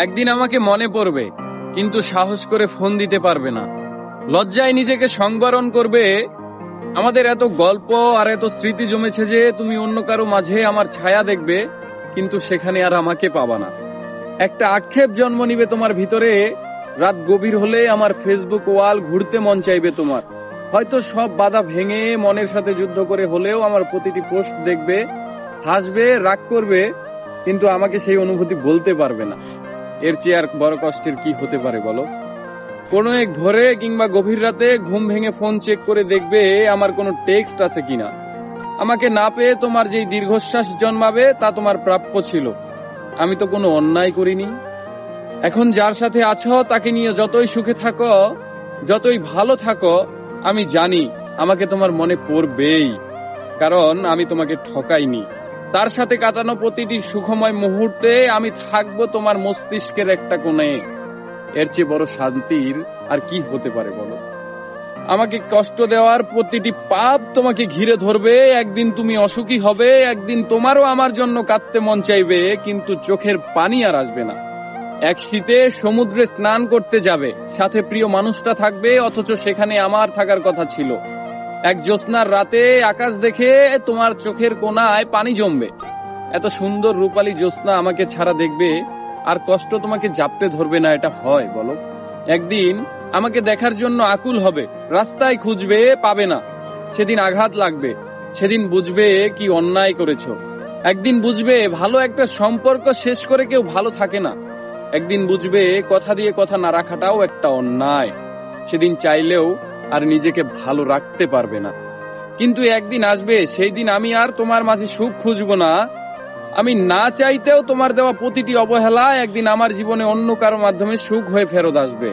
একদিন আমাকে মনে পড়বে, কিন্তু সাহস করে ফোন দিতে পারবে না। লজ্জায় নিজেকে সংবরণ করবে। আমাদের এত গল্প আর এত স্মৃতি জমেছে যে তুমি অন্য কারো মাঝে আমার ছায়া দেখবে, কিন্তু সেখানে আর আমাকে পাবা না। একটা আক্ষেপ জন্ম নিবে তোমার ভিতরে। রাত গভীর হলে আমার ফেসবুক ওয়াল ঘুরতে মন চাইবে তোমার। হয়তো সব বাধা ভেঙে মনের সাথে যুদ্ধ করে হলেও আমার প্রতিটি পোস্ট দেখবে, হাসবে, রাগ করবে, কিন্তু আমাকে সেই অনুভূতি বলতে পারবে না। এর চেয়ে আর বড় কষ্টের কি হতে পারে বলো? কোনো এক ভোরে কিংবা গভীর রাতে ঘুম ভেঙে ফোন চেক করে দেখবে আমার কোনো টেক্সট আছে কিনা। আমাকে না পেয়ে তোমার যেই দীর্ঘশ্বাস জন্মাবে তা তোমার প্রাপ্য ছিল। আমি তো কোনো অন্যায় করিনি। এখন যার সাথে আছো তাকে নিয়ে যতই সুখে থাকো, যতই ভালো থাকো, আমি জানি আমাকে তোমার মনে পড়বেই, কারণ আমি তোমাকে ঠকাইনি। তার সাথে কাটানো প্রতিটি সুখময় মুহূর্তে আমি থাকবো তোমার মস্তিষ্কের একটা কোণে। এর চেয়ে বড় শান্তির আর কি হতে পারে বলো? আমাকে কষ্ট দেওয়ার প্রতিটি পাপ তোমাকে ঘিরে ধরবে। একদিন তুমি অসুখী হবে, একদিন তোমারও আমার জন্য কাঁদতে মন চাইবে, কিন্তু চোখের পানি আর আসবে না। এক শীতে সমুদ্রে স্নান করতে যাবে, সাথে প্রিয় মানুষটা থাকবে, অথচ সেখানে আমার থাকার কথা ছিল। এক জ্যোৎস্নার রাতে আকাশ দেখে তোমার চোখের কোণায় পানি জমবে। এত সুন্দর রূপালী জ্যোৎস্না আমাকে ছাড়া দেখবে, আর কষ্ট তোমাকে জাপটে ধরবে না। এটা হয় বলো? একদিন আমাকে দেখার জন্য আকুল হবে, রাস্তায় খুঁজবে, পাবে না। সেদিন আঘাত লাগবে, সেদিন বুঝবে কি অন্যায় করেছো। একদিন বুঝবে ভালো একটা সম্পর্ক শেষ করে কেউ ভালো থাকে না। একদিন বুঝবে কথা দিয়ে কথা না রাখাটাও একটা অন্যায়। সেদিন চাইলেও আর নিজেকে ভালো রাখতে পারবে না। কিন্তু একদিন আসবে, সেই দিন আমি আর তোমার মাঝে সুখ খুঁজবো না। আমি না চাইতেও তোমার দেওয়া প্রতিটি অবহেলা একদিন আমার জীবনে অন্য কারো মাধ্যমে সুখ হয়ে ফেরত আসবে।